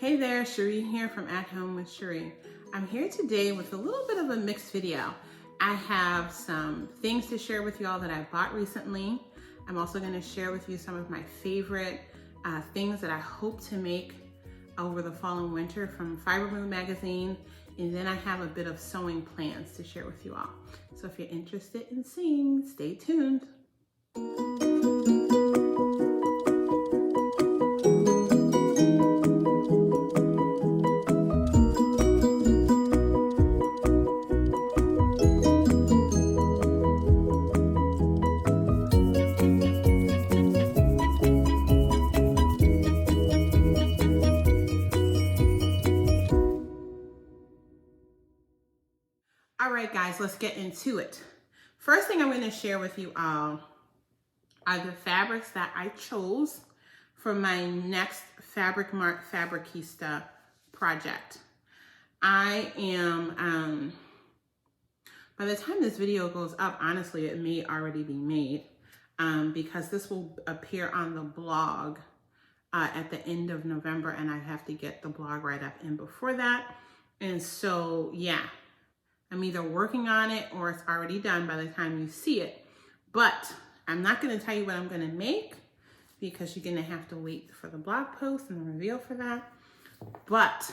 Hey there, Sheree here from At Home with Sheree. I'm here today with a little bit of a mixed video. I have some things to share with you all that I bought recently. I'm also going to share with you some of my favorite things that I hope to make over the fall and winter from Fiber Mood magazine. And then I have a bit of sewing plans to share with you all. So if you're interested in seeing, stay tuned. All right, guys, let's get into it. First thing I'm going to share with you all are the fabrics that I chose for my next Fabric Mart Fabricista project. I am, by the time this video goes up, honestly, it may already be made because this will appear on the blog at the end of November, and I have to get the blog right up in before that. And so, yeah. I'm either working on it or it's already done by the time you see it. But I'm not going to tell you what I'm going to make because you're going to have to wait for the blog post and the reveal for that. But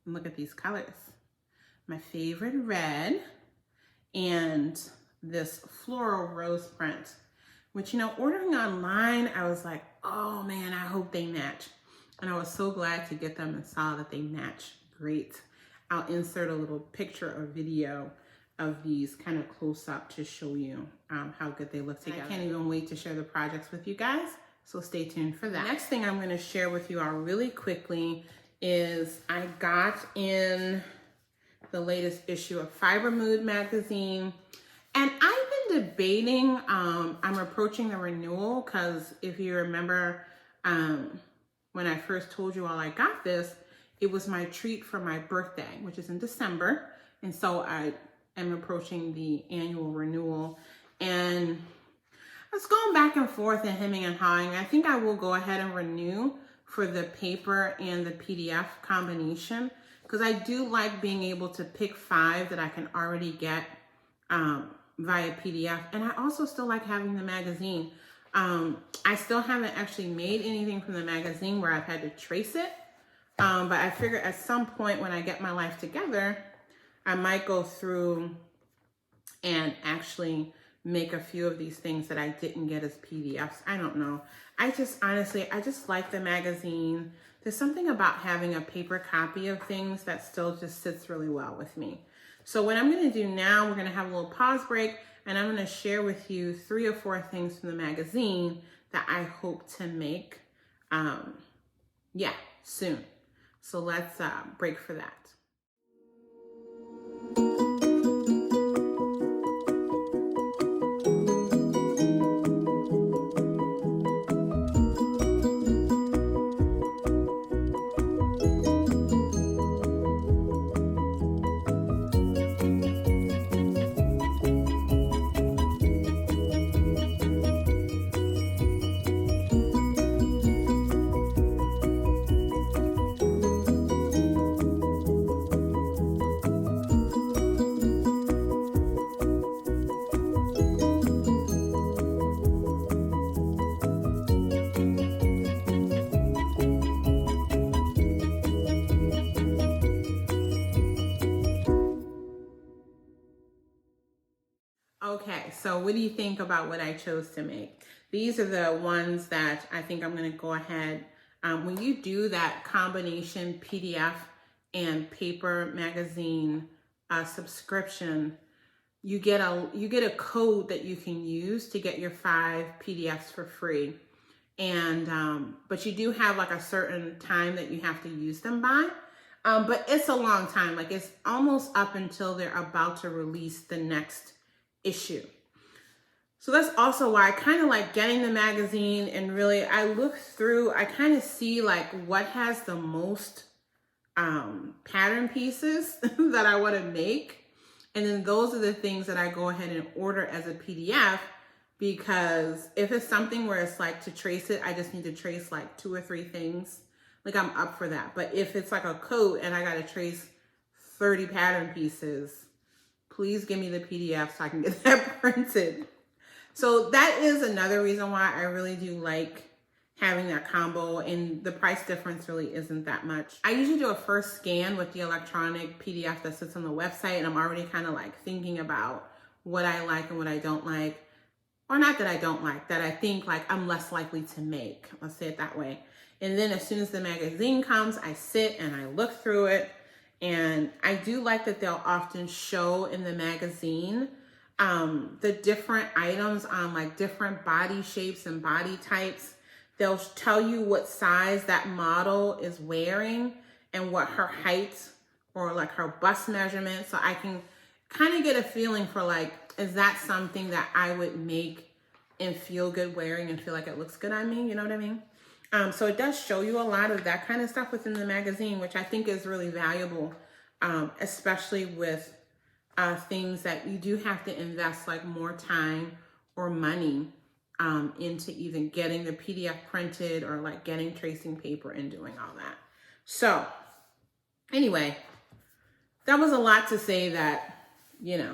look at these colors. My favorite red and this floral rose print, which, you know, ordering online, I was like, oh man, I hope they match. And I was so glad to get them and saw that they match great. I'll insert a little picture or video of these kind of close up to show you how good they look together. I can't even wait to share the projects with you guys, so stay tuned for that. Next thing I'm going to share with you all really quickly is I got in the latest issue of Fiber Mood magazine, and I've been debating, I'm approaching the renewal because if you remember when I first told you all I got this, it was my treat for my birthday, which is in December. And so I am approaching the annual renewal. And I was going back and forth and hemming and hawing. I think I will go ahead and renew for the paper and the PDF combination, because I do like being able to pick 5 that I can already get via PDF. And I also still like having the magazine. I still haven't actually made anything from the magazine where I've had to trace it. But I figure at some point when I get my life together, I might go through and actually make a few of these things that I didn't get as PDFs. I don't know. I just like the magazine. There's something about having a paper copy of things that still just sits really well with me. So what I'm going to do now, we're going to have a little pause break, and I'm going to share with you 3 or 4 things from the magazine that I hope to make, soon. So let's break for that. Okay, so what do you think about what I chose to make? These are the ones that I think I'm going to go ahead. When you do that combination PDF and paper magazine subscription, you get a code that you can use to get your 5 PDFs for free. And but you do have like a certain time that you have to use them by. But it's a long time. Like it's almost up until they're about to release the next issue. So that's also why I kind of like getting the magazine, and really I look through, I kind of see like what has the most pattern pieces that I want to make. And then those are the things that I go ahead and order as a PDF, because if it's something where it's like to trace it, I just need to trace like 2 or 3 things like I'm up for that. But if it's like a coat and I got to trace 30 pattern pieces, please give me the PDF so I can get that printed. So that is another reason why I really do like having that combo, and the price difference really isn't that much. I usually do a first scan with the electronic PDF that sits on the website, and I'm already kind of like thinking about what I like and what I don't like, or not that I don't like, that I think like I'm less likely to make, let's say it that way. And then as soon as the magazine comes, I sit and I look through it, and I do like that they'll often show in the magazine the different items on like different body shapes and body types. They'll tell you what size that model is wearing and what her height or like her bust measurement. So I can kind of get a feeling for like, is that something that I would make and feel good wearing and feel like it looks good on me? You know what I mean? So it does show you a lot of that kind of stuff within the magazine, which I think is really valuable, especially with things that you do have to invest like more time or money into even getting the PDF printed or like getting tracing paper and doing all that. So anyway, that was a lot to say that, you know,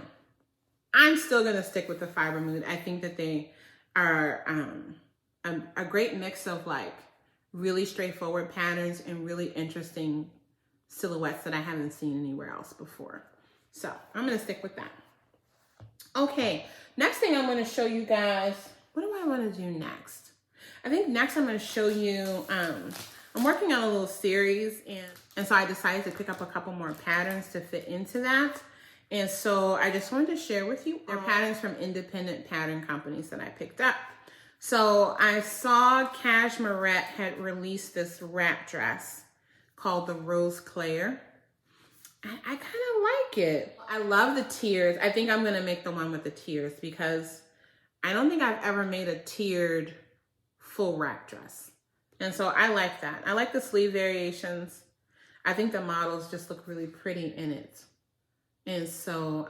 I'm still going to stick with the Fiber Mood. I think that they are a great mix of like really straightforward patterns and really interesting silhouettes that I haven't seen anywhere else before. So I'm going to stick with that. Okay, next thing I'm going to show you guys, what do I want to do next? I think next I'm going to show you, I'm working on a little series, and so I decided to pick up a couple more patterns to fit into that. And so I just wanted to share with you their patterns from independent pattern companies that I picked up. So I saw Cashmere had released this wrap dress called the Rose Claire. I kind of like it. I love the tiers. I think I'm going to make the one with the tiers because I don't think I've ever made a tiered full wrap dress. And so I like that. I like the sleeve variations. I think the models just look really pretty in it. And so,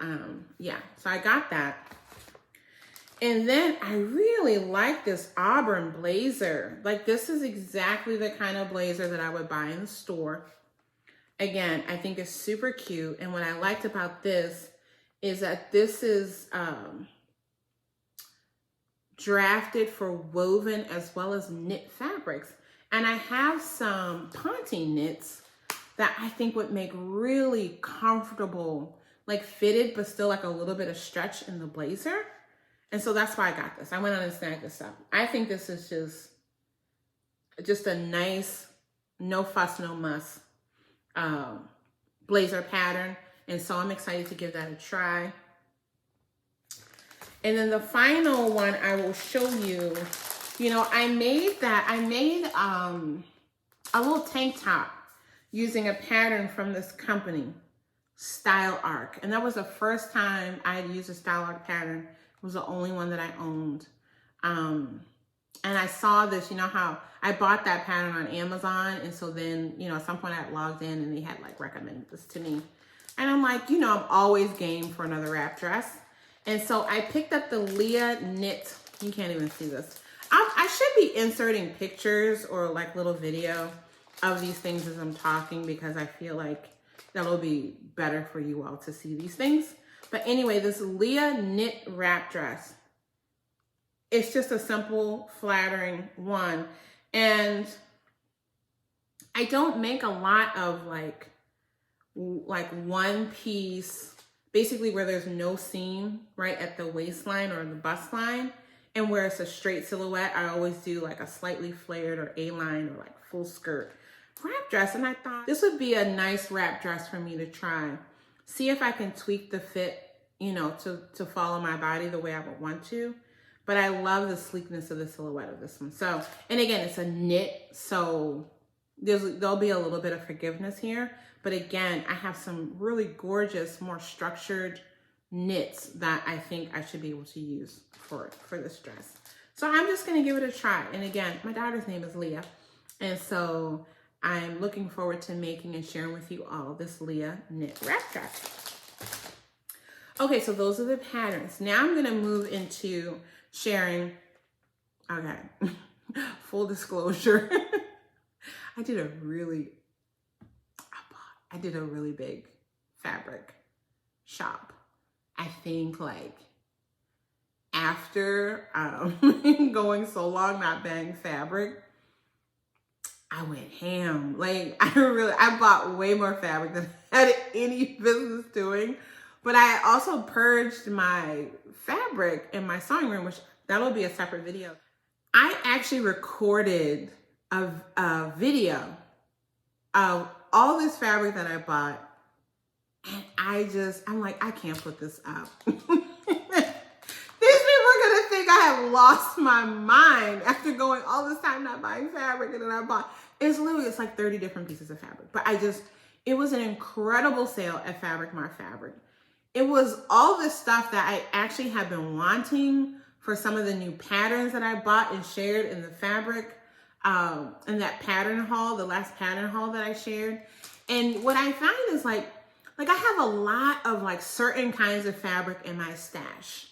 yeah, so I got that. And then I really like this auburn blazer. Like this is exactly the kind of blazer that I would buy in the store. Again, I think it's super cute. And what I liked about this is that this is drafted for woven as well as knit fabrics. And I have some Ponte knits that I think would make really comfortable, like fitted, but still like a little bit of stretch in the blazer. And so that's why I got this. I went on and snagged this up. I think this is just a nice, no fuss, no muss blazer pattern. And so I'm excited to give that a try. And then the final one I will show you, you know, I made a little tank top using a pattern from this company, Style Arc. And that was the first time I had used a Style Arc pattern. It was the only one that I owned. And I saw this, you know how I bought that pattern on Amazon. And so then, you know, at some point I logged in and they had like recommended this to me. And I'm like, you know, I'm always game for another wrap dress. And so I picked up the Leah knit. You can't even see this. I should be inserting pictures or like little video of these things as I'm talking because I feel like that'll be better for you all to see these things. But anyway, this Leah knit wrap dress. It's just a simple, flattering one. And I don't make a lot of like one piece, basically where there's no seam right at the waistline or the bust line. And where it's a straight silhouette, I always do like a slightly flared or A-line or like full skirt wrap dress. And I thought this would be a nice wrap dress for me to try. See if I can tweak the fit, you know, to follow my body the way I would want to. But I love the sleekness of the silhouette of this one. So, and again, it's a knit, so there'll be a little bit of forgiveness here. But again, I have some really gorgeous, more structured knits that I think I should be able to use for this dress. So I'm just gonna give it a try. And again, my daughter's name is Leah. And so I'm looking forward to making and sharing with you all this Leah knit wrap dress. Okay, so those are the patterns. Now I'm gonna move into sharing, okay, full disclosure. I did a really big fabric shop. I think like after going so long not buying fabric, I went ham. Like I bought way more fabric than I had any business doing. But I also purged my fabric in my sewing room, which that'll be a separate video. I actually recorded a video of all this fabric that I bought. And I'm like, I can't put this up. These people are gonna think I have lost my mind after going all this time not buying fabric, and then I bought, it's like 30 different pieces of fabric. But it was an incredible sale at Fabric Mart Fabric. It was all this stuff that I actually have been wanting for some of the new patterns that I bought and shared in the fabric, in that pattern haul, the last pattern haul that I shared. And what I find is like I have a lot of like certain kinds of fabric in my stash.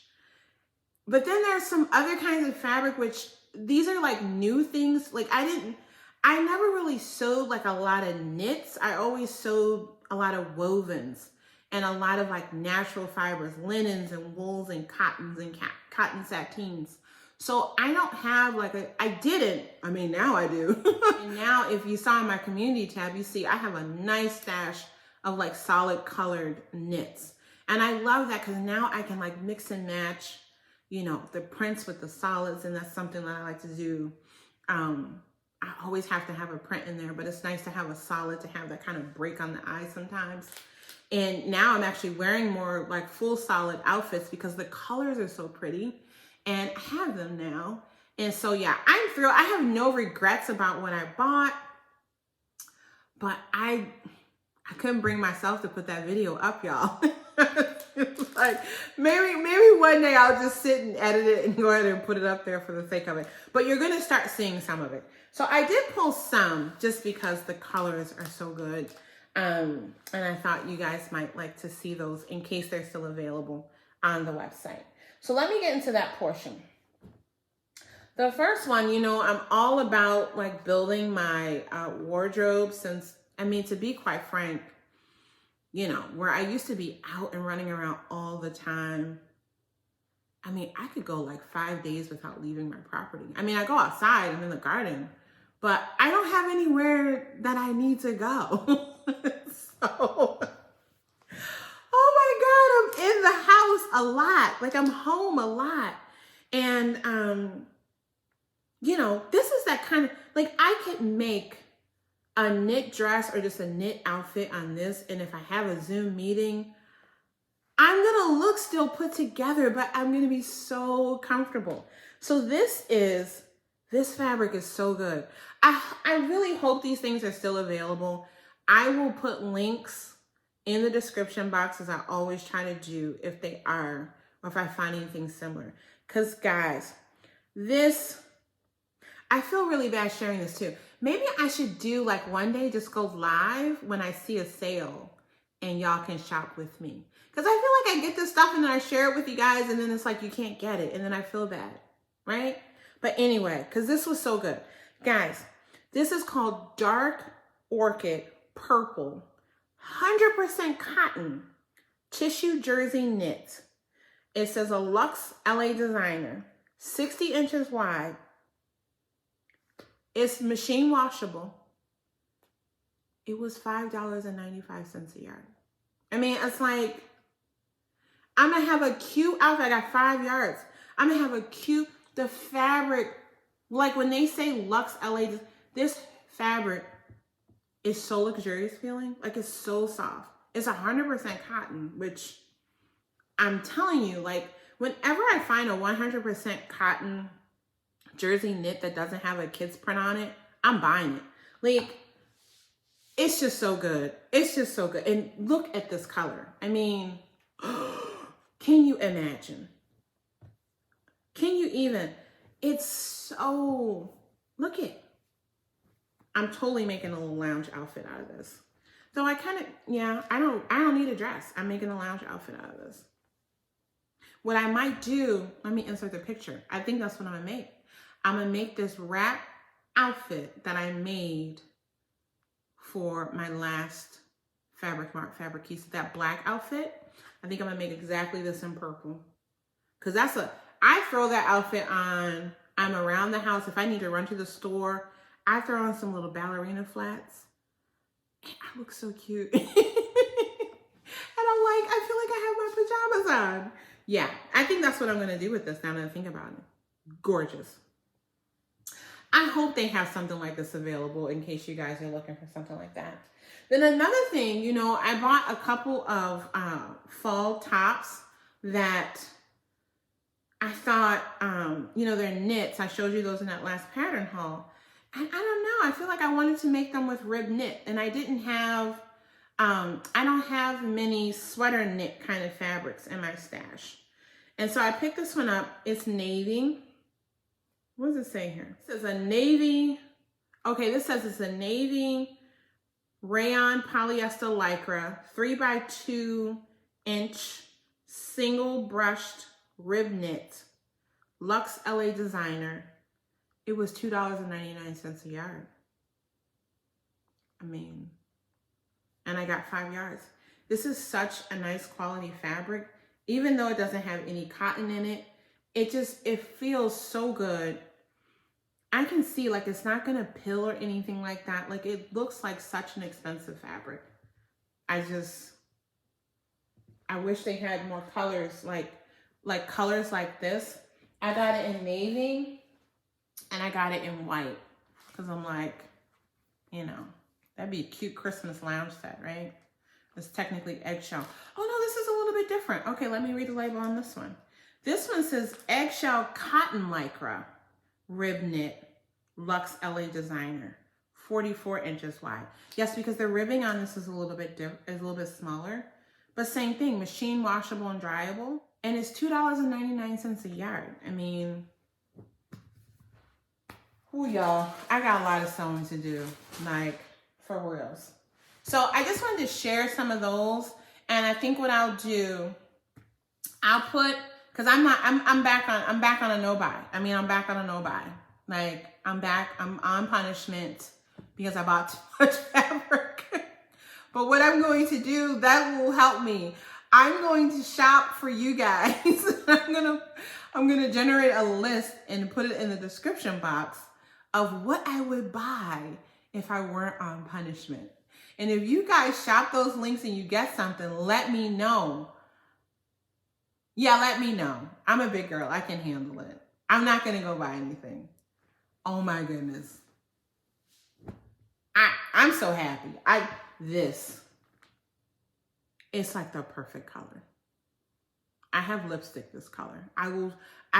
But then there's some other kinds of fabric, which these are like new things. Like I never really sewed like a lot of knits. I always sewed a lot of wovens and a lot of like natural fibers, linens and wools and cottons and cotton satins. So I don't have like now I do. And now if you saw in my community tab, you see I have a nice stash of like solid colored knits. And I love that because now I can like mix and match, the prints with the solids. And that's something that I like to do. I always have to have a print in there, but it's nice to have a solid to have that kind of break on the eye sometimes. And now I'm actually wearing more like full solid outfits because the colors are so pretty and I have them now. And so, yeah, I'm thrilled. I have no regrets about what I bought, but I couldn't bring myself to put that video up, y'all. It's like maybe one day I'll just sit and edit it and go ahead and put it up there for the sake of it. But you're going to start seeing some of it. So I did post some just because the colors are so good. And I thought you guys might like to see those in case they're still available on the website. So let me get into that portion. The first one, I'm all about like building my wardrobe since, to be quite frank, where I used to be out and running around all the time. I could go like 5 days without leaving my property. I go outside, I'm in the garden, but I don't have anywhere that I need to go. So, oh my God, I'm in the house a lot. Like I'm home a lot. And, this is that kind of, like I could make a knit dress or just a knit outfit on this. And if I have a Zoom meeting, I'm going to look still put together, but I'm going to be so comfortable. So this fabric is so good. I really hope these things are still available. I will put links in the description box as I always try to do if they are, or if I find anything similar. Because guys, I feel really bad sharing this too. Maybe I should do like one day, just go live when I see a sale and y'all can shop with me. Because I feel like I get this stuff and then I share it with you guys and then it's like you can't get it and then I feel bad, right? But anyway, because this was so good. Guys, this is called Dark Orchid Purple, 100% cotton, tissue jersey knit. It says a luxe LA designer, 60 inches wide. It's machine washable. It was $5.95 a yard. It's like, I'm going to have a cute outfit. I got 5 yards. I'm going to have the fabric, like when they say luxe LA, this fabric is so luxurious feeling. Like it's so soft. It's 100% cotton, which I'm telling you, like whenever I find a 100% cotton jersey knit that doesn't have a kid's print on it, I'm buying it. Like, it's just so good. It's just so good. And look at this color. Can you imagine? Can you even? It's so, look it. I'm totally making a little lounge outfit out of this. So I don't need a dress. I'm making a lounge outfit out of this. What I might do, let me insert the picture. I think that's what I'm gonna make. I'm gonna make this wrap outfit that I made for my last Fabric Mart Fabricista, that black outfit. I think I'm gonna make exactly this in purple. Cause I throw that outfit on, I'm around the house. If I need to run to the store, I throw on some little ballerina flats. And I look so cute. And I'm like, I feel like I have my pajamas on. Yeah, I think that's what I'm gonna do with this now that I think about it. Gorgeous. I hope they have something like this available in case you guys are looking for something like that. Then another thing, you know, I bought a couple of fall tops that I thought, you know, they're knits. I showed you those in that last pattern haul. And I don't know, I feel like I wanted to make them with rib knit, and I didn't have, I don't have many sweater knit kind of fabrics in my stash. And so I picked this one up. It's navy. What does it say here? It says a navy. Okay, this says it's a navy rayon polyester lycra, 3x2 inch single brushed rib knit, Luxe LA designer. It was $2.99 a yard. I mean, and I got 5 yards. This is such a nice quality fabric. Even though it doesn't have any cotton in it, it feels so good. I can see, like, it's not gonna pill or anything like that. Like, it looks like such an expensive fabric. I wish they had more colors, like colors like this. I got it in navy and I got it in white because I'm like, you know, that'd be a cute Christmas lounge set, right? It's technically eggshell. Oh no, this is a little bit different. Okay, let me read the label on this one. This one says eggshell cotton lycra, rib knit, Luxe LA designer, 44 inches wide. Yes, because the ribbing on this is a little bit smaller, but same thing, machine washable and dryable. And it's $2.99 a yard. I mean, ooh, y'all, I got a lot of sewing to do, like, for reals. So I just wanted to share some of those. And I think what I'll do, I'll put, cause I'm back on a no buy. I mean, I'm back on a no buy. Like, I'm on punishment because I bought too much fabric. But what I'm going to do, that will help me. I'm going to shop for you guys. I'm gonna generate a list and put it in the description box of what I would buy if I weren't on punishment. And if you guys shop those links and you get something, let me know. Yeah, let me know. I'm a big girl. I can handle it. I'm not going to go buy anything. Oh my goodness. I'm so happy. It's like the perfect color. I have lipstick this color. I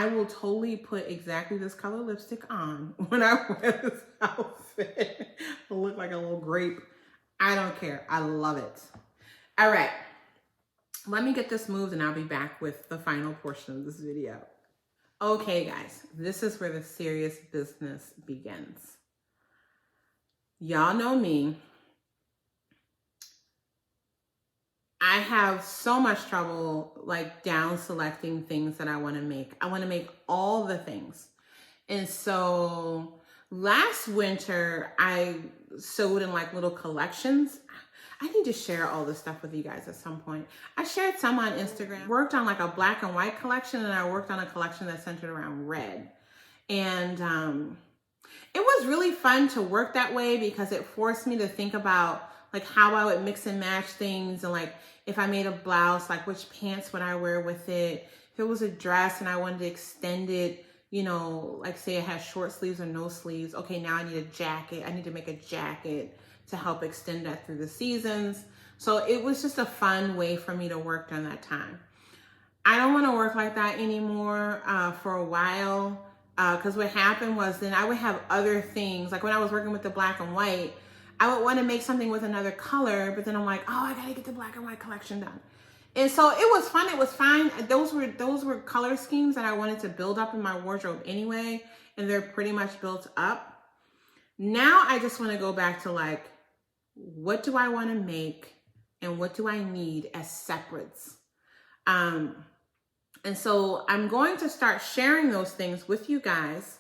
will totally put exactly this color lipstick on when I wear this outfit. I'll look like a little grape. I don't care. I love it. All right. Let me get this moved and I'll be back with the final portion of this video. Okay, guys, this is where the serious business begins. Y'all know me. I have so much trouble like down selecting things that I want to make. I want to make all the things. And so last winter, I sewed in like little collections. I need to share all this stuff with you guys at some point. I shared some on Instagram. Worked on like a black and white collection, and I worked on a collection that's centered around red. And it was really fun to work that way because it forced me to think about like how I would mix and match things, and like if I made a blouse, like which pants would I wear with it? If it was a dress and I wanted to extend it, you know, like say it has short sleeves or no sleeves. Okay, now I need a jacket. I need to make a jacket to help extend that through the seasons. So it was just a fun way for me to work during that time. I don't want to work like that anymore for a while, because what happened was then I would have other things. Like when I was working with the black and white, I would want to make something with another color, but then I'm like, oh, I gotta get the black and white collection done. And so it was fun. It was fine. Those were color schemes that I wanted to build up in my wardrobe anyway, and they're pretty much built up. Now I just want to go back to like, what do I want to make and what do I need as separates? And so I'm going to start sharing those things with you guys.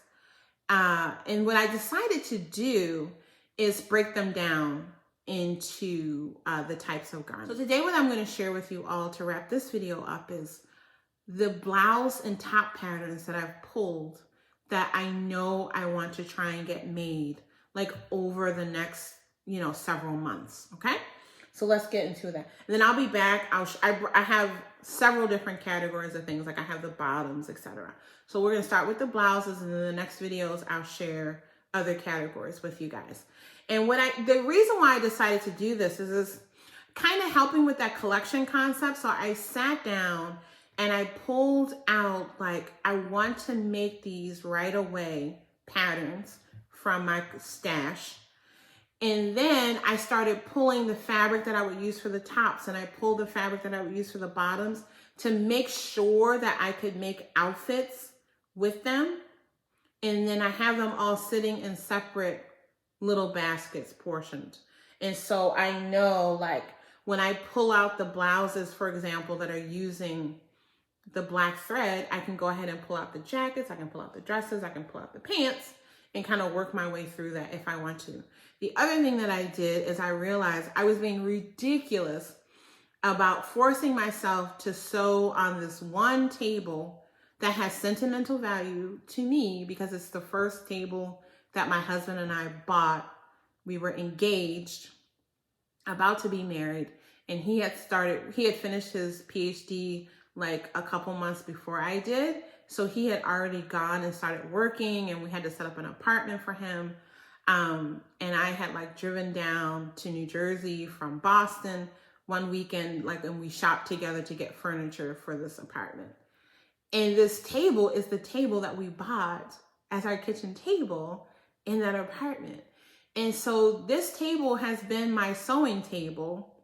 And what I decided to do is break them down into the types of garments. So today what I'm going to share with you all to wrap this video up is the blouse and top patterns that I've pulled that I know I want to try and get made like over the next, several months. Okay. So let's get into that. And then I'll be back. I have several different categories of things. Like I have the bottoms, etc. So we're going to start with the blouses, and then the next videos I'll share other categories with you guys. And the reason why I decided to do this is kind of helping with that collection concept. So I sat down and I pulled out, like, I want to make these right away patterns from my stash. And then I started pulling the fabric that I would use for the tops, and I pulled the fabric that I would use for the bottoms to make sure that I could make outfits with them. And then I have them all sitting in separate little baskets portioned. And so I know, like, when I pull out the blouses, for example, that are using the black thread, I can go ahead and pull out the jackets, I can pull out the dresses, I can pull out the pants, and kind of work my way through that if I want to. The other thing that I did is I realized I was being ridiculous about forcing myself to sew on this one table that has sentimental value to me because it's the first table that my husband and I bought. We were engaged, about to be married, and he had finished his PhD like a couple months before I did. So he had already gone and started working, and we had to set up an apartment for him. And I had like driven down to New Jersey from Boston one weekend, and we shopped together to get furniture for this apartment. And this table is the table that we bought as our kitchen table in that apartment. And so this table has been my sewing table,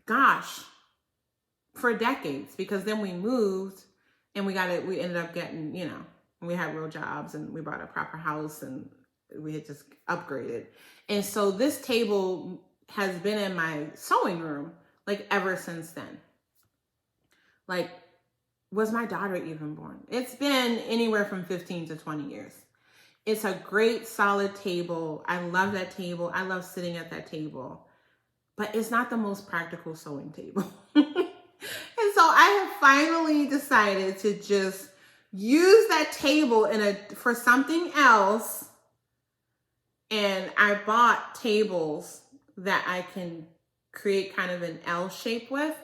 gosh, for decades, because then we moved and we ended up getting, we had real jobs and we bought a proper house and we had just upgraded. And so this table has been in my sewing room like ever since then. Like, was my daughter even born? It's been anywhere from 15 to 20 years. It's a great solid table. I love that table. I love sitting at that table, but it's not the most practical sewing table. And so I have finally decided to just use that table for something else. And I bought tables that I can create kind of an L shape with,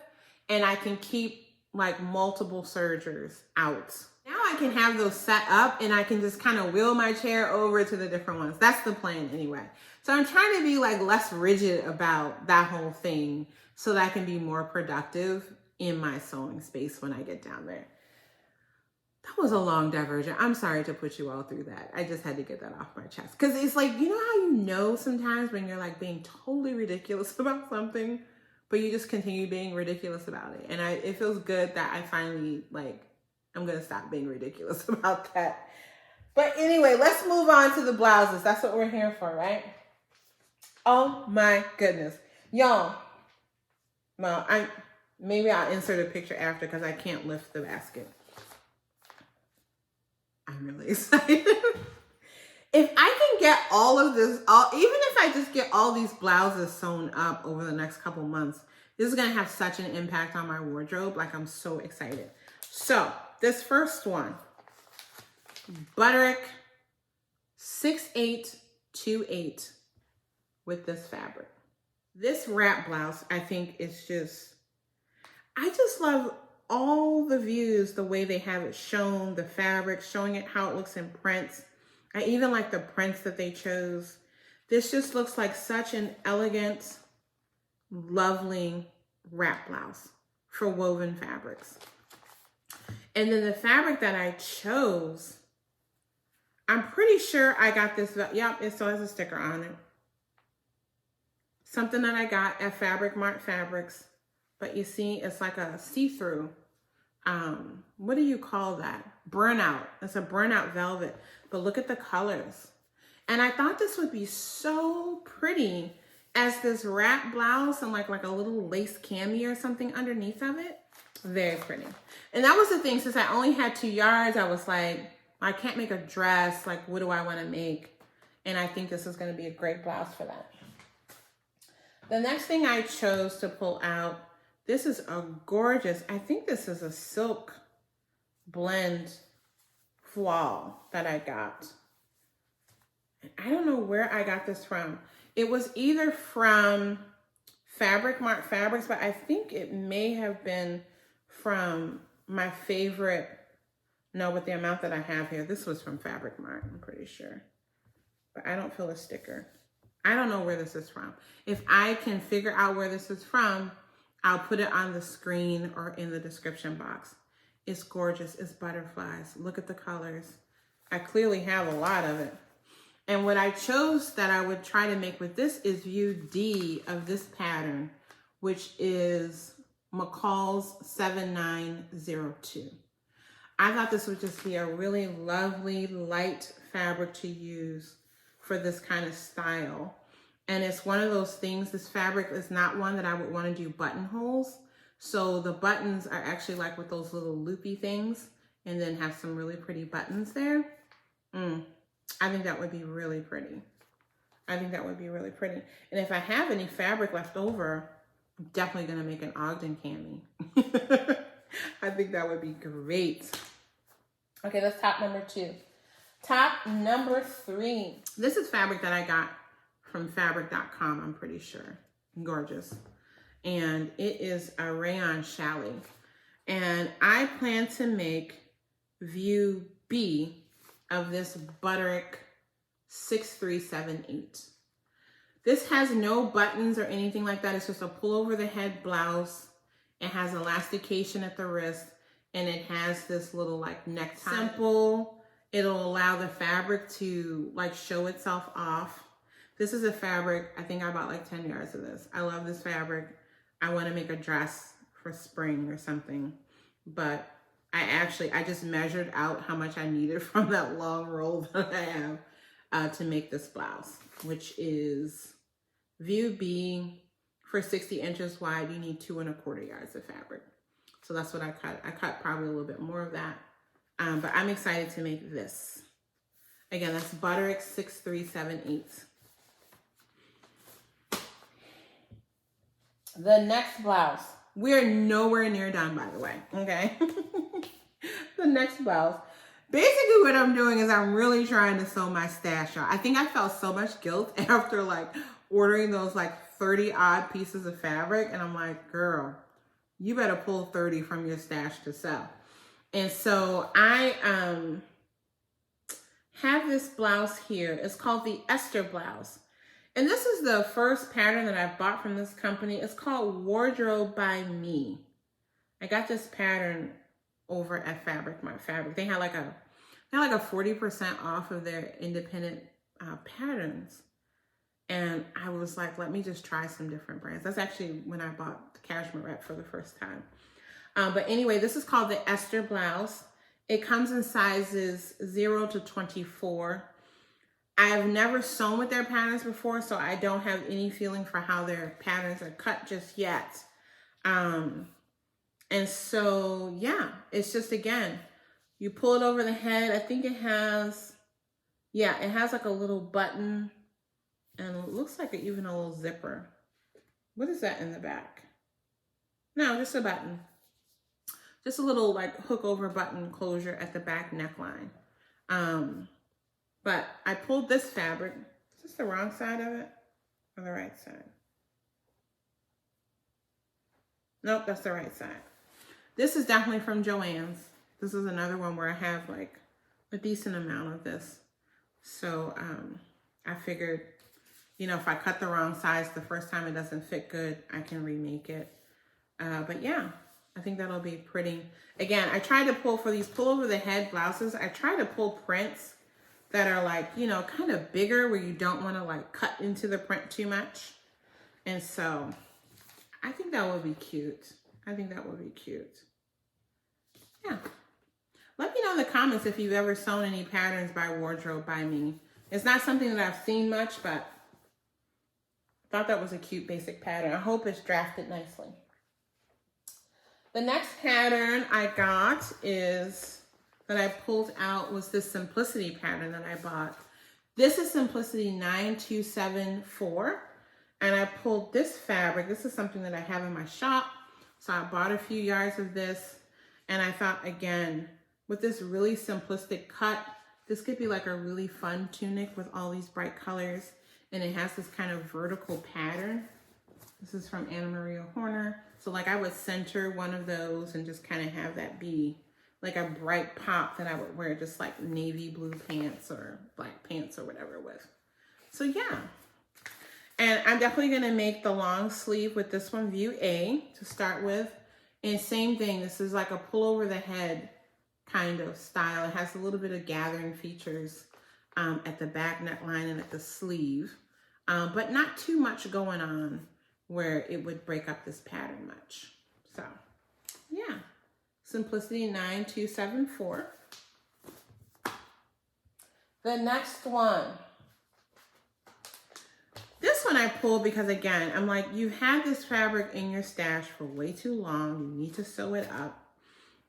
and I can keep like multiple sergers out. Now I can have those set up and I can just kind of wheel my chair over to the different ones. That's the plan anyway. So I'm trying to be like less rigid about that whole thing so that I can be more productive in my sewing space when I get down there. That was a long diversion. I'm sorry to put you all through that. I just had to get that off my chest. Because it's like, you know how you know sometimes when you're like being totally ridiculous about something, but you just continue being ridiculous about it. And it feels good that I finally, I'm going to stop being ridiculous about that. But anyway, let's move on to the blouses. That's what we're here for, right? Oh my goodness. Y'all, well, maybe I'll insert a picture after because I can't lift the basket. I'm really excited. If I can get all of this, even if I just get all these blouses sewn up over the next couple months, this is going to have such an impact on my wardrobe. Like, I'm so excited. So this first one, Butterick 6828 with this fabric. This wrap blouse, I think I just love all the views, the way they have it shown, the fabric, showing it how it looks in prints. I even like the prints that they chose. This just looks like such an elegant, lovely wrap blouse for woven fabrics. And then the fabric that I chose, I'm pretty sure I got this. Yep, it still has a sticker on it. Something that I got at Fabric Mart Fabrics. But you see, it's like a see-through. What do you call that? Burnout. It's a burnout velvet. But look at the colors. And I thought this would be so pretty as this wrap blouse and like a little lace cami or something underneath of it. Very pretty. And that was the thing, since I only had 2 yards, I was like, I can't make a dress. Like, what do I want to make? And I think this is going to be a great blouse for that. The next thing I chose to pull out, this is a gorgeous, I think this is a silk blend voile that I got. I don't know where I got this from. It was either from Fabric Mart Fabrics, but I think it may have been from my favorite, no, with the amount that I have here. This was from Fabric Mart, I'm pretty sure. But I don't feel a sticker. I don't know where this is from. If I can figure out where this is from, I'll put it on the screen or in the description box. It's gorgeous. It's butterflies. Look at the colors. I clearly have a lot of it. And what I chose that I would try to make with this is view D of this pattern, which is McCall's 7902. I thought this would just be a really lovely, light fabric to use for this kind of style. And it's one of those things, this fabric is not one that I would want to do buttonholes. So the buttons are actually like with those little loopy things and then have some really pretty buttons there. I think that would be really pretty. I think that would be really pretty. And if I have any fabric left over, I'm definitely going to make an Ogden cami. I think that would be great. Okay, that's top number 2. Top number 3. This is fabric that I got from fabric.com, I'm pretty sure. Gorgeous. And it is a rayon challis. And I plan to make view B of this Butterick 6378. This has no buttons or anything like that. It's just a pull over the head blouse. It has elastication at the wrist, and it has this little like necktie. Simple. It'll allow the fabric to like show itself off. This is a fabric, I think I bought like 10 yards of this. I love this fabric. I want to make a dress for spring or something, but I just measured out how much I needed from that long roll that I have to make this blouse, which is view B. For 60 inches wide, you need 2 1/4 yards of fabric. So that's what I cut. I cut probably a little bit more of that. But I'm excited to make this. Again, that's Butterick 6378. The next blouse. We're nowhere near done, by the way, okay? The next blouse. Basically what I'm doing is I'm really trying to sew my stash out. I think I felt so much guilt after like ordering those like 30 odd pieces of fabric. And I'm like, girl, you better pull 30 from your stash to sew. And so I have this blouse here. It's called the Esther blouse. And this is the first pattern that I bought from this company. It's called Wardrobe by Me. I got this pattern over at Fabric Mart Fabric. They had like a 40% off of their independent patterns. And I was like, let me just try some different brands. That's actually when I bought the cashmere for the first time. But anyway, this is called the Esther blouse. It comes in sizes 0 to 24. I have never sewn with their patterns before, so I don't have any feeling for how their patterns are cut just yet. And so, yeah, it's just, again, you pull it over the head. I think it has like a little button and it looks like even a little zipper. What is that in the back? No, just a button. Just a little like hook over button closure at the back neckline. But I pulled this fabric. Is this the wrong side of it or the right side? Nope, that's the right side. This is definitely from Joann's. This is another one where I have like a decent amount of this. So I figured, you know, if I cut the wrong size the first time it doesn't fit good, I can remake it. But yeah, I think that'll be pretty. Again, I try to pull for these pull over the head blouses. I try to pull prints that are like, you know, kind of bigger where you don't want to like cut into the print too much. And so I think that would be cute. I think that would be cute. Yeah. Let me know in the comments if you've ever sewn any patterns by Wardrobe by Me. It's not something that I've seen much, but I thought that was a cute basic pattern. I hope it's drafted nicely. The next pattern I got that I pulled out was this Simplicity pattern that I bought. This is Simplicity 9274. And I pulled this fabric. This is something that I have in my shop. So I bought a few yards of this. And I thought, again, with this really simplistic cut, this could be like a really fun tunic with all these bright colors. And it has this kind of vertical pattern. This is from Anna Maria Horner. So like I would center one of those and just kind of have that be like a bright pop that I would wear just like navy blue pants or black pants or whatever with. So yeah. And I'm definitely going to make the long sleeve with this one, view A, to start with. And same thing, this is like a pull over the head kind of style. It has a little bit of gathering features at the back neckline and at the sleeve, but not too much going on where it would break up this pattern much. So yeah, Simplicity 9274. The next one. This one I pulled because, again, I'm like, you've had this fabric in your stash for way too long. You need to sew it up.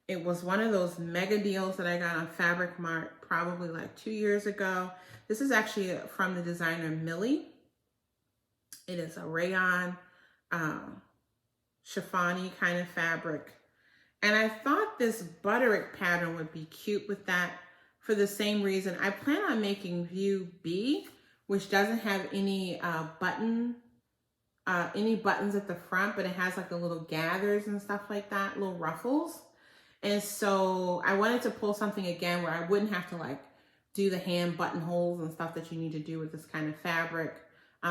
It was one of those mega deals that I got on Fabric Mart probably like 2 years ago. This is actually from the designer Millie. It is a rayon, chiffon-y kind of fabric. And I thought this butterick pattern would be cute with that for the same reason. I plan on making view B, which doesn't have any buttons at the front, but it has like the little gathers and stuff like that, little ruffles. And so I wanted to pull something again where I wouldn't have to like do the hand buttonholes and stuff that you need to do with this kind of fabric.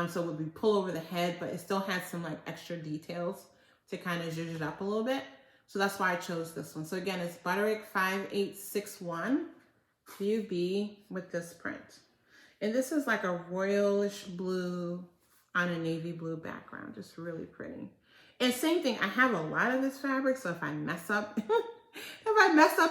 So it would be pull over the head, but it still has some like extra details to kind of zhuzh it up a little bit. So that's why I chose this one. So again, it's Butterick 5861, view B with this print. And this is like a royalish blue on a navy blue background, just really pretty. And same thing, I have a lot of this fabric, so if I mess up,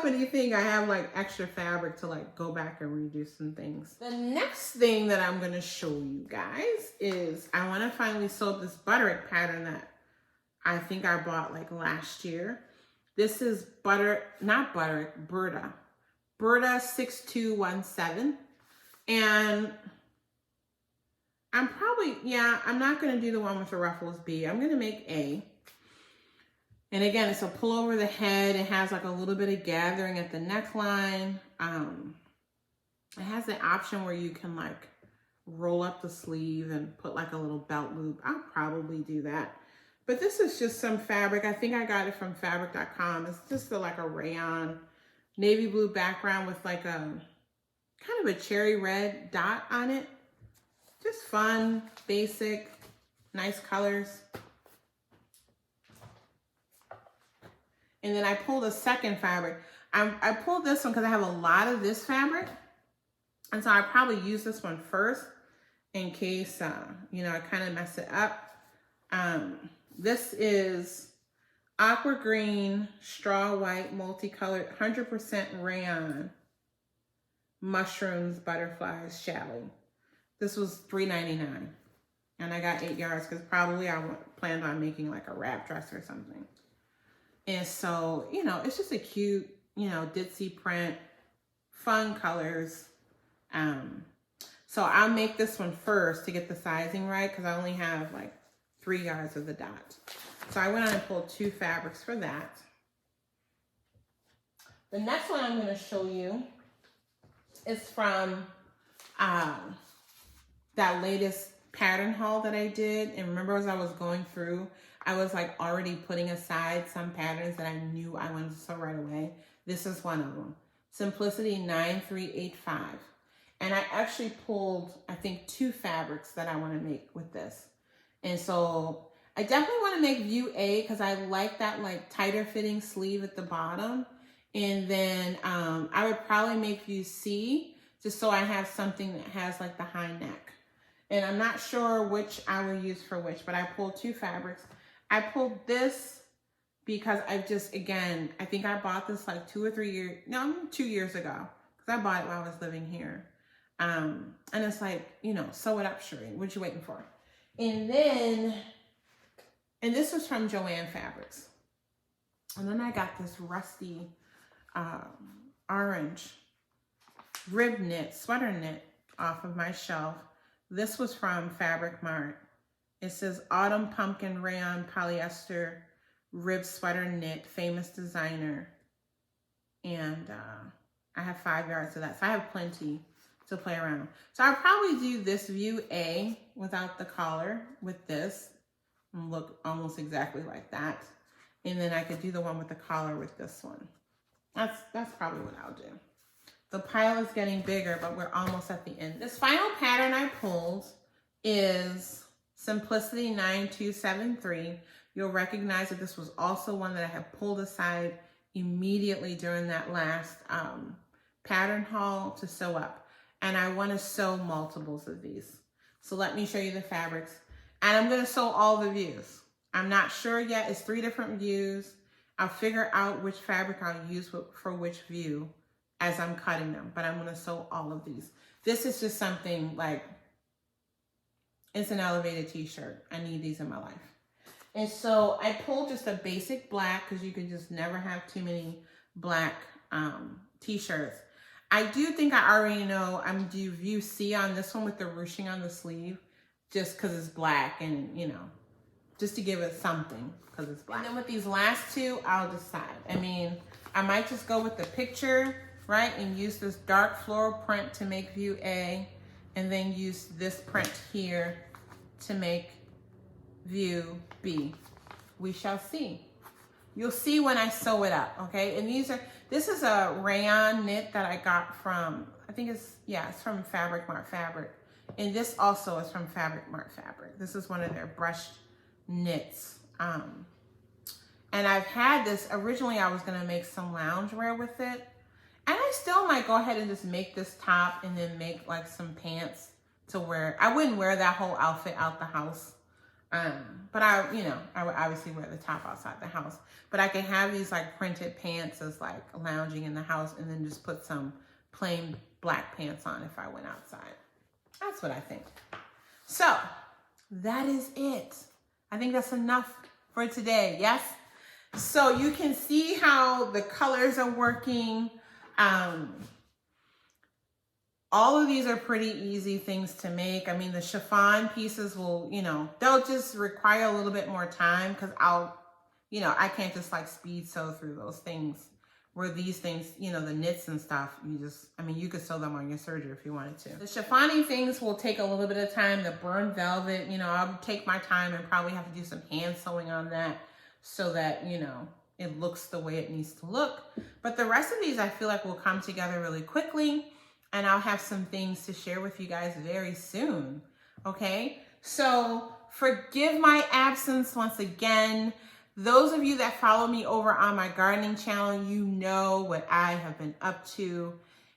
anything, I have like extra fabric to like go back and redo some things. The next thing that I'm gonna show you guys is I wanna finally sew this Butterick pattern that I think I bought like last year. This is Berta 6217. And I'm not gonna do the one with the ruffles B. I'm gonna make A. And again, it's a pull over the head. It has like a little bit of gathering at the neckline. It has the option where you can like roll up the sleeve and put like a little belt loop. I'll probably do that. But this is just some fabric. I think I got it from fabric.com. It's just like a rayon navy blue background with like a kind of a cherry red dot on it. Just fun, basic, nice colors. And then I pulled a second fabric. I pulled this one because I have a lot of this fabric. And so I probably use this one first in case, I kind of mess it up. This is aqua green, straw white, multicolored, 100% rayon, mushrooms, butterflies, challis. This was $3.99. And I got 8 yards because probably I planned on making like a wrap dress or something. And so, it's just a cute, ditzy print, fun colors. So I'll make this one first to get the sizing right because I only have like 3 yards of the dot. So I went on and pulled 2 fabrics for that. The next one I'm going to show you is from that latest pattern haul that I did. And remember, as I was going through, I was like already putting aside some patterns that I knew I wanted to sew right away. This is one of them, Simplicity 9385. And I actually pulled, I think, 2 fabrics that I want to make with this. And so I definitely want to make view A because I like that like tighter fitting sleeve at the bottom. And then I would probably make view C just so I have something that has like the high neck. And I'm not sure which I will use for which, but I pulled 2 fabrics. I pulled this because I think I bought this like 2 years ago because I bought it while I was living here. And it's like, sew it up, Sheree. What you waiting for? And this was from Joanne Fabrics. And then I got this rusty orange sweater knit off of my shelf. This was from Fabric Mart. It says Autumn Pumpkin Rayon Polyester Rib Sweater Knit, famous designer. And I have 5 yards of that, so I have plenty to play around. So I'll probably do this view A without the collar with this and look almost exactly like that. And then I could do the one with the collar with this one. That's probably what I'll do. The pile is getting bigger, but we're almost at the end. This final pattern I pulled is Simplicity 9273. You'll recognize that this was also one that I had pulled aside immediately during that last pattern haul to sew up. And I want to sew multiples of these. So let me show you the fabrics. And I'm going to sew all the views. I'm not sure yet. It's 3 different views. I'll figure out which fabric I'll use for which view as I'm cutting them. But I'm going to sew all of these. This is just something like, it's an elevated t-shirt. I need these in my life. And so I pulled just a basic black because you can just never have too many black t-shirts. I do think I already know I'm going to do view C on this one with the ruching on the sleeve just because it's black and, you know, just to give it something because it's black. And then with these last 2, I'll decide. I mean, I might just go with the picture, right, and use this dark floral print to make view A, and then use this print here to make view B. We shall see. You'll see when I sew it up, okay? And this is a rayon knit that I got from, I think it's from Fabric Mart Fabric. And this also is from Fabric Mart Fabric. This is one of their brushed knits. And I've had this, originally I was gonna make some loungewear with it. And I still might go ahead and just make this top and then make like some pants to wear. I wouldn't wear that whole outfit out the house. But I would obviously wear the top outside the house. But I can have these like printed pants as like lounging in the house and then just put some plain black pants on if I went outside. That's what I think. So that is it. I think that's enough for today, yes? So you can see how the colors are working. All of these are pretty easy things to make. I mean, the chiffon pieces will, they'll just require a little bit more time because I can't just like speed sew through those things. Where these things, the knits and stuff, you could sew them on your serger if you wanted to. The chiffon things will take a little bit of time. The burn velvet, I'll take my time and probably have to do some hand sewing on that so that, it looks the way it needs to look. But the rest of these I feel like will come together really quickly. And I'll have some things to share with you guys very soon, okay? So forgive my absence once again. Those of you that follow me over on my gardening channel, you know what I have been up to.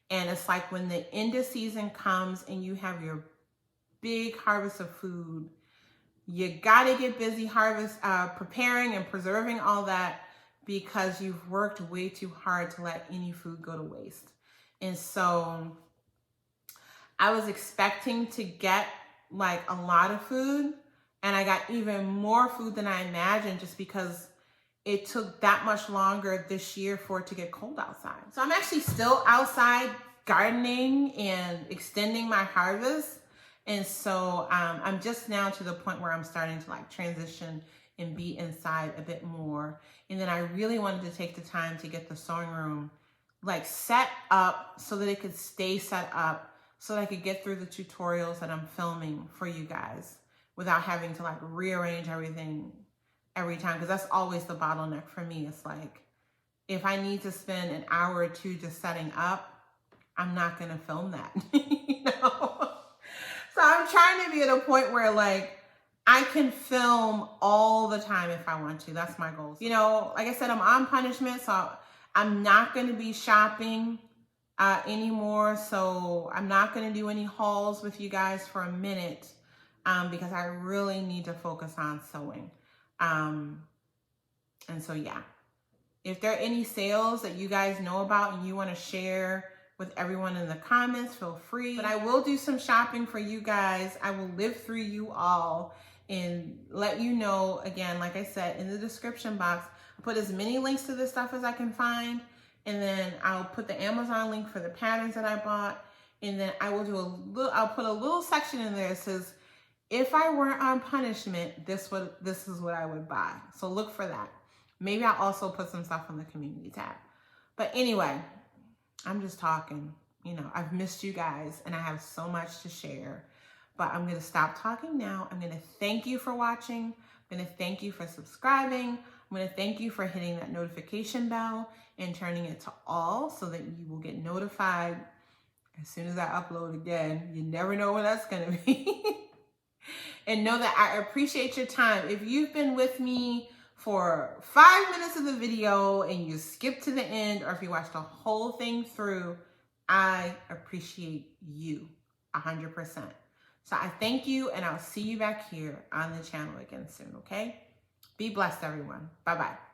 And it's like when the end of season comes and you have your big harvest of food, you gotta get busy preparing and preserving all that because you've worked way too hard to let any food go to waste. And so I was expecting to get like a lot of food, and I got even more food than I imagined just because it took that much longer this year for it to get cold outside. So I'm actually still outside gardening and extending my harvest. And so I'm just now to the point where I'm starting to like transition and be inside a bit more. And then I really wanted to take the time to get the sewing room like set up so that it could stay set up so that I could get through the tutorials that I'm filming for you guys without having to like rearrange everything every time. Because that's always the bottleneck for me. It's like, if I need to spend an hour or 2 just setting up, I'm not going to film that, So I'm trying to be at a point where like, I can film all the time if I want to. That's my goal. Like I said, I'm on punishment, so I'm not going to be shopping anymore. So I'm not going to do any hauls with you guys for a minute because I really need to focus on sewing. And so, yeah, if there are any sales that you guys know about and you want to share with everyone in the comments, feel free. But I will do some shopping for you guys. I will live through you all and let you know, again, like I said, in the description box, I'll put as many links to this stuff as I can find. And then I'll put the Amazon link for the patterns that I bought. And then I will I'll put a little section in there that says, if I weren't on punishment, this is what I would buy. So look for that. Maybe I'll also put some stuff on the community tab. But anyway, I'm just talking. You know, I've missed you guys and I have so much to share. But I'm going to stop talking now. I'm going to thank you for watching. I'm going to thank you for subscribing. I'm going to thank you for hitting that notification bell and turning it to all so that you will get notified as soon as I upload again. You never know when that's going to be. And know that I appreciate your time. If you've been with me for 5 minutes of the video and you skip to the end, or if you watch the whole thing through, I appreciate you 100%. So I thank you, and I'll see you back here on the channel again soon, okay? Be blessed, everyone. Bye-bye.